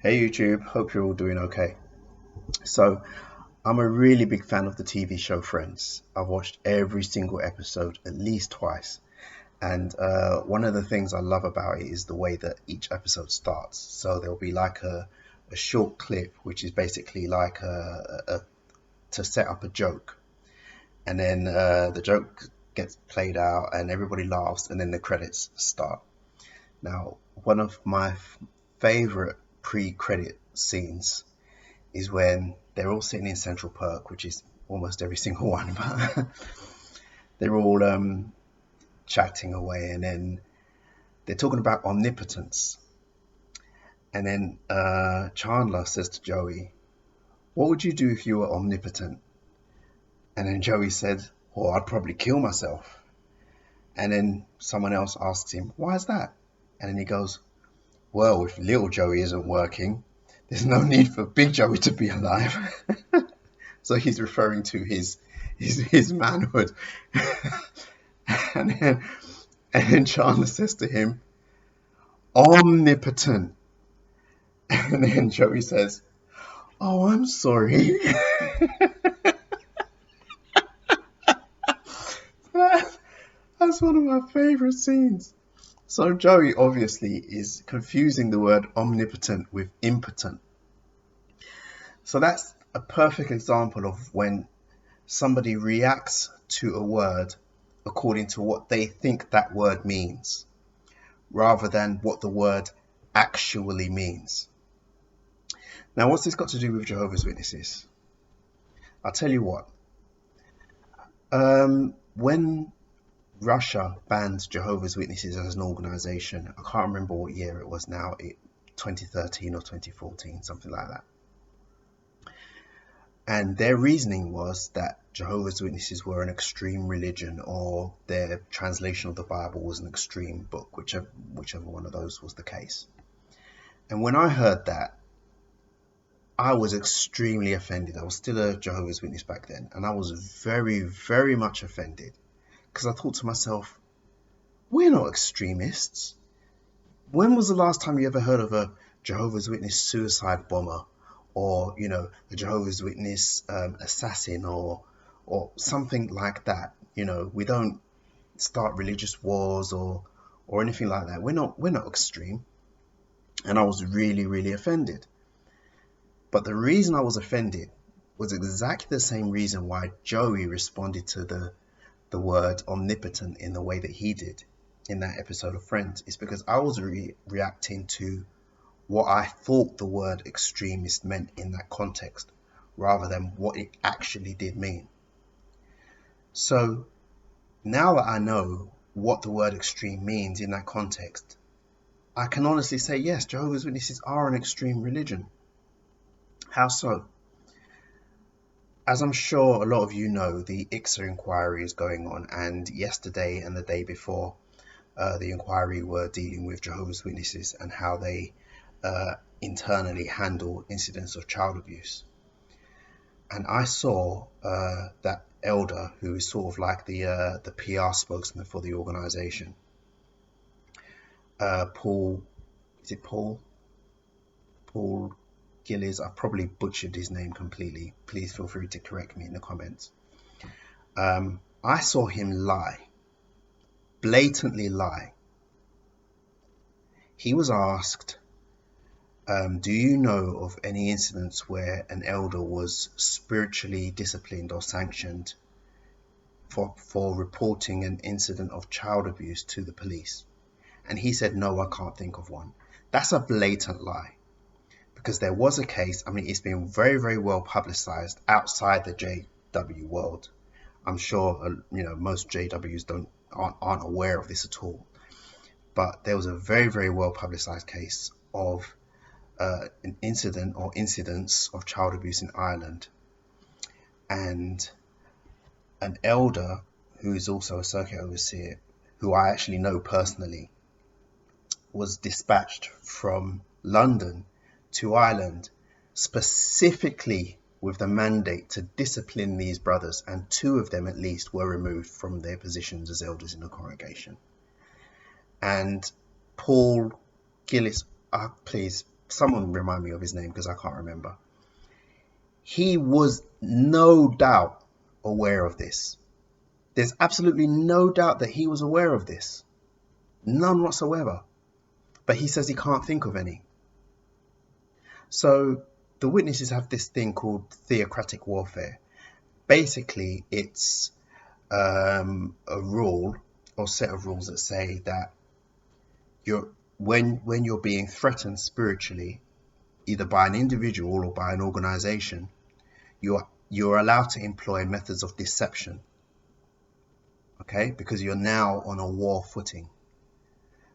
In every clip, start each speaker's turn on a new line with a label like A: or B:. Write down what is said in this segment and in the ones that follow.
A: Hey YouTube, hope you're all doing okay. So, I'm a really big fan of the TV show Friends. I've watched every single episode at least twice. And one of the things I love about it is the way that each episode starts. So, there'll be like a short clip, which is basically like to set up a joke. And then the joke gets played out and everybody laughs, and then the credits start. Now, one of my favorite pre-credit scenes is when they're all sitting in Central Perk, which is almost every single one, but they're all chatting away, and then they're talking about omnipotence. And then Chandler says to Joey, "What would you do if you were omnipotent?" And then Joey said, "Well, I'd probably kill myself." And then someone else asks him, "Why is that?" And then he goes, "Well, if little Joey isn't working, there's no need for big Joey to be alive." So he's referring to his manhood. and then and then Chandler says to him, "Omnipotent." And then Joey says, "Oh, I'm sorry." That's one of my favorite scenes. So Joey obviously is confusing the word omnipotent with impotent. So that's a perfect example of when somebody reacts to a word according to what they think that word means, rather than what the word actually means. Now, what's this got to do with Jehovah's Witnesses? I'll tell you what. When Russia banned Jehovah's Witnesses as an organization, I can't remember what year it was now, 2013 or 2014, something like that. And their reasoning was that Jehovah's Witnesses were an extreme religion, or their translation of the Bible was an extreme book, whichever one of those was the case. And when I heard that, I was extremely offended. I was still a Jehovah's Witness back then, and I was very, very much offended, because I thought to myself, we're not extremists. When was the last time you ever heard of a Jehovah's Witness suicide bomber, or a Jehovah's Witness assassin, or something like that? We don't start religious wars or anything like that. We're not extreme. And I was really, really offended. But the reason I was offended was exactly the same reason why Joey responded to the word omnipotent in the way that he did in that episode of Friends. It's because I was reacting to what I thought the word extremist meant in that context, rather than what it actually did mean. So now that I know what the word extreme means in that context, I can honestly say, yes, Jehovah's Witnesses are an extreme religion. How so? As I'm sure a lot of you know, the IICSA inquiry is going on, and yesterday and the day before, the inquiry were dealing with Jehovah's Witnesses and how they internally handle incidents of child abuse. And I saw that elder, who is sort of like the PR spokesman for the organization, Paul, is it Paul? Paul Gillies. I probably butchered his name completely. Please feel free to correct me in the comments. I saw him lie, blatantly lie. He was asked, do you know of any incidents where an elder was spiritually disciplined or sanctioned for reporting an incident of child abuse to the police? And he said, no, I can't think of one. That's a blatant lie. Because there was a case, it's been very, very well publicized outside the JW world. I'm sure, most JWs aren't aware of this at all. But there was a very, very well publicized case of an incident or incidents of child abuse in Ireland. And an elder, who is also a circuit overseer, who I actually know personally, was dispatched from London to Ireland specifically with the mandate to discipline these brothers, and 2 of them at least were removed from their positions as elders in the congregation. And Paul Gillis, please someone remind me of his name because I can't remember. He was no doubt aware of this. There's absolutely no doubt that he was aware of this. None whatsoever. But he says he can't think of any. So the witnesses have this thing called theocratic warfare. Basically, it's a rule or set of rules that say that when you're being threatened spiritually, either by an individual or by an organization, you're allowed to employ methods of deception. Okay, because you're now on a war footing.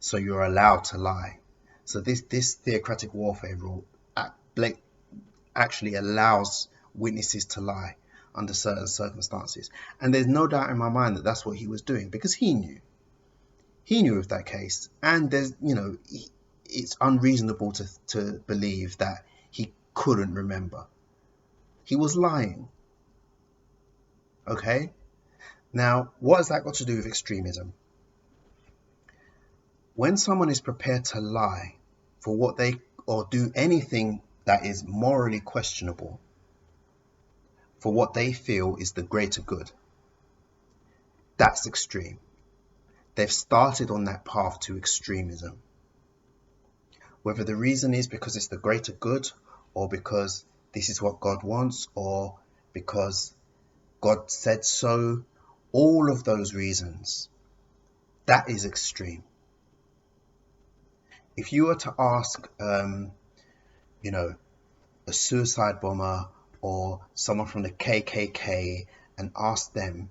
A: So you're allowed to lie. So this theocratic warfare rule actually allows witnesses to lie under certain circumstances. And there's no doubt in my mind that that's what he was doing, because he knew of that case. And there's, it's unreasonable to believe that he couldn't remember. He was lying. Okay? Now, what has that got to do with extremism? When someone is prepared to lie for what they, or do anything that is morally questionable for what they feel is the greater good, that's extreme. They've started on that path to extremism. Whether the reason is because it's the greater good, or because this is what God wants, or because God said so, all of those reasons, that is extreme. If you were to ask, a suicide bomber or someone from the KKK and ask them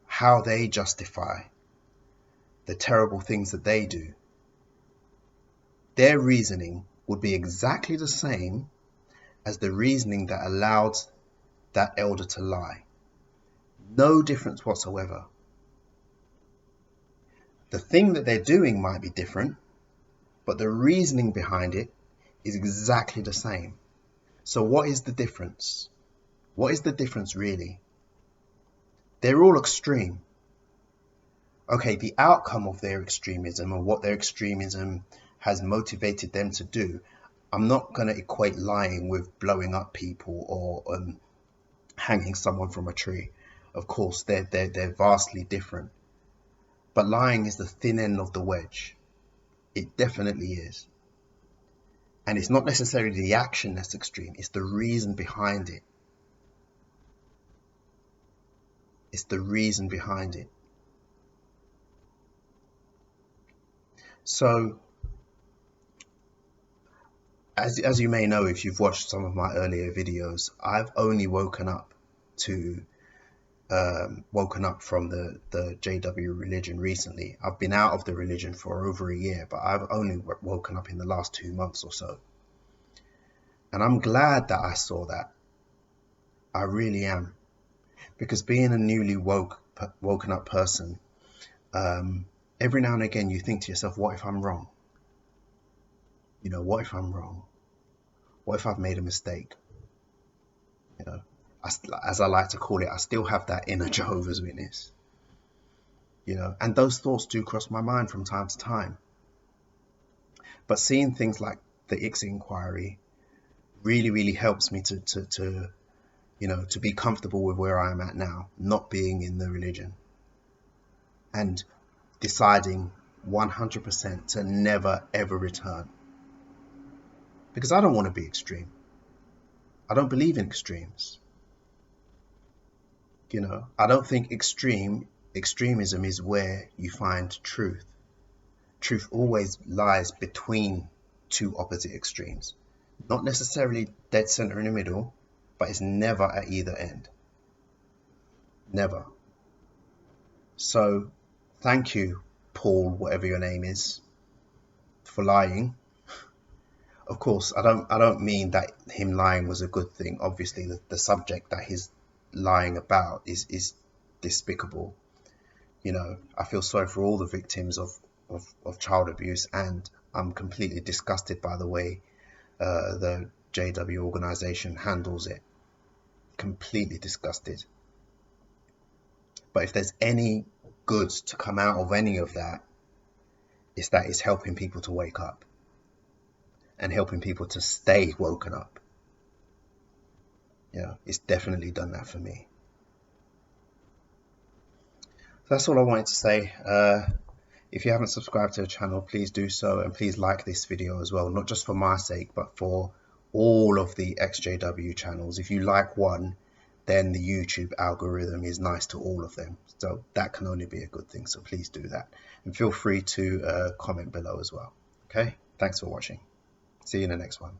A: how they justify the terrible things that they do, their reasoning would be exactly the same as the reasoning that allowed that elder to lie. No difference whatsoever. The thing that they're doing might be different, but the reasoning behind it is exactly the same. So what is the difference? What is the difference really? They're all extreme. Okay, the outcome of their extremism, or what their extremism has motivated them to do, I'm not going to equate lying with blowing up people or hanging someone from a tree. Of course, they're vastly different. But lying is the thin end of the wedge. It definitely is. And it's not necessarily the action that's extreme, it's the reason behind it. It's the reason behind it. So, as you may know, if you've watched some of my earlier videos, I've only woken up from the JW religion recently. I've been out of the religion for over a year, but I've only woken up in the last 2 months or so. And I'm glad that I saw that. I really am. Because being a newly woken up person, every now and again you think to yourself, what if I'm wrong? What if I'm wrong? What if I've made a mistake? As I like to call it, I still have that inner Jehovah's Witness. And those thoughts do cross my mind from time to time. But seeing things like the IICSA inquiry really, really helps me to be comfortable with where I am at now, not being in the religion, and deciding 100% to never ever return. Because I don't want to be extreme. I don't believe in extremes. I don't think extremism is where you find truth. Truth always lies between two opposite extremes. Not necessarily dead center in the middle, but it's never at either end. Never. So, thank you, Paul, whatever your name is, for lying. Of course, I don't mean that him lying was a good thing. Obviously, the subject that he's lying about is despicable. I feel sorry for all the victims of child abuse, and I'm completely disgusted by the way the JW organization handles it. Completely disgusted. But if there's any good to come out of any of that, it's that it's helping people to wake up. and helping people to stay woken up. You know, it's definitely done that for me. That's all I wanted to say. If you haven't subscribed to the channel, please do so, and please like this video as well, not just for my sake, but for all of the XJW channels. If you like one, then the YouTube algorithm is nice to all of them. So that can only be a good thing. So please do that. And feel free to comment below as well. Okay, thanks for watching. See you in the next one.